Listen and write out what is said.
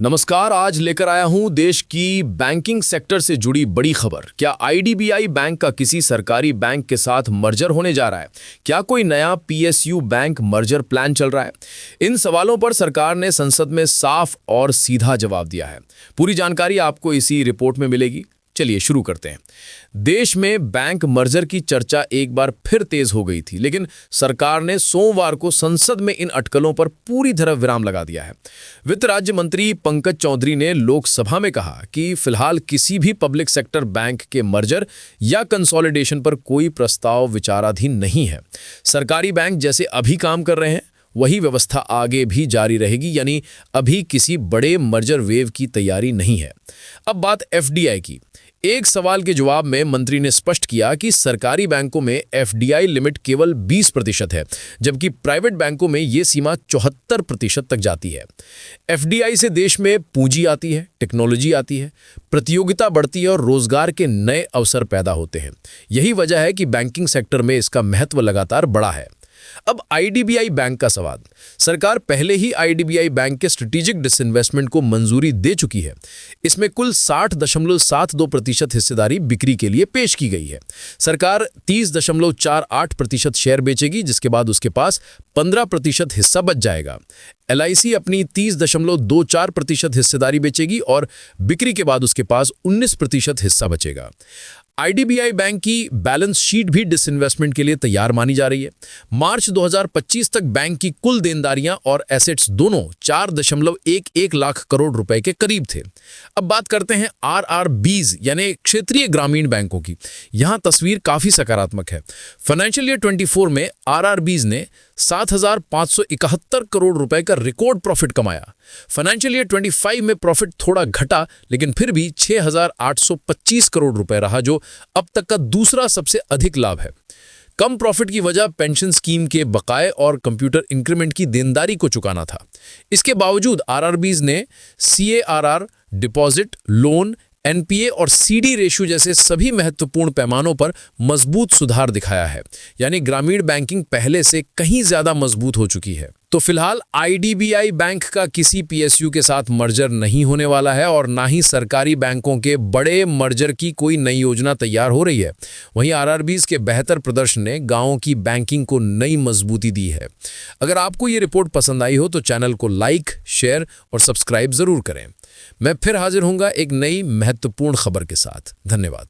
नमस्कार। आज लेकर आया हूं देश की बैंकिंग सेक्टर से जुड़ी बड़ी खबर। क्या आईडीबीआई बैंक का किसी सरकारी बैंक के साथ मर्जर होने जा रहा है? क्या कोई नया पीएसयू बैंक मर्जर प्लान चल रहा है? इन सवालों पर सरकार ने संसद में साफ और सीधा जवाब दिया है। पूरी जानकारी आपको इसी रिपोर्ट में मिलेगी। चलिए शुरू करते हैं। देश में बैंक मर्जर की चर्चा एक बार फिर तेज हो गई थी, लेकिन सरकार ने सोमवार को संसद में इन अटकलों पर पूरी तरह विराम लगा दिया है। वित्त राज्य मंत्री पंकज चौधरी ने लोकसभा में कहा कि फिलहाल किसी भी पब्लिक सेक्टर बैंक के मर्जर या कंसोलिडेशन पर कोई प्रस्ताव विचाराधीन नहीं है। सरकारी बैंक जैसे अभी काम कर रहे हैं वही व्यवस्था आगे भी जारी रहेगी, यानी अभी किसी बड़े मर्जर वेव की तैयारी नहीं है। अब बात एफडीआई की। एक सवाल के जवाब में मंत्री ने स्पष्ट किया कि सरकारी बैंकों में एफडीआई लिमिट केवल 20% है, जबकि प्राइवेट बैंकों में ये सीमा 74% तक जाती है। एफडीआई से देश में पूंजी आती है, टेक्नोलॉजी आती है, प्रतियोगिता बढ़ती है और रोजगार के नए अवसर पैदा होते हैं। यही वजह है कि बैंकिंग सेक्टर में इसका महत्व लगातार बढ़ा है। अब आईडीबीआई बैंक का सवाल। सरकार पहले ही आईडीबीआई बैंक के स्ट्रेटेजिक डिसइन्वेस्टमेंट को मंजूरी दे चुकी है। इसमें कुल 60.72% हिस्सेदारी बिक्री के लिए पेश की गई है। सरकार 30.48% शेयर बेचेगी, जिसके बाद उसके पास 15% हिस्सा बच जाएगा। एलआईसी अपनी 30.24% हिस्सेदारी बेचेगी और बिक्री के बाद उसके पास 19% हिस्सा बचेगा। आईडीबीआई बैंक की बैलेंस शीट भी डिसइन्वेस्टमेंट के लिए तैयार मानी जा रही है। मार्च 2025 तक बैंक की कुल देनदारियां और एसेट्स दोनों 4.11 लाख करोड़ रुपए के करीब थे। अब बात करते हैं आरआरबीज यानी क्षेत्रीय ग्रामीण बैंकों की। यहां तस्वीर काफी सकारात्मक है। फाइनेंशियल ईयर 24 में आरआरबीज ने 7,571 करोड़ रुपए का रिकॉर्ड प्रॉफिट कमाया। फाइनेंशियल ईयर 25 में प्रॉफिट थोड़ा घटा, लेकिन फिर भी 6,825 करोड़ रुपए रहा, जो अब तक का दूसरा सबसे अधिक लाभ है। कम प्रॉफिट की वजह पेंशन स्कीम के बकाए और कंप्यूटर इंक्रीमेंट की देनदारी को चुकाना था। इसके बावजूद आरआरबीज ने सीएआरआर, डिपॉजिट, लोन, एनपीए और सीडी रेशियो जैसे सभी महत्वपूर्ण पैमानों पर मजबूत सुधार दिखाया है, यानी ग्रामीण बैंकिंग पहले से कहीं ज्यादा मजबूत हो चुकी है। तो फिलहाल आईडीबीआई बैंक का किसी पीएसयू के साथ मर्जर नहीं होने वाला है और ना ही सरकारी बैंकों के बड़े मर्जर की कोई नई योजना तैयार हो रही है। वहीं आरआरबीज के बेहतर प्रदर्शन ने गांवों की बैंकिंग को नई मजबूती दी है। अगर आपको ये रिपोर्ट पसंद आई हो तो चैनल को लाइक, शेयर और सब्सक्राइब जरूर करें। मैं फिर हाजिर होऊंगा एक नई महत्वपूर्ण खबर के साथ। धन्यवाद।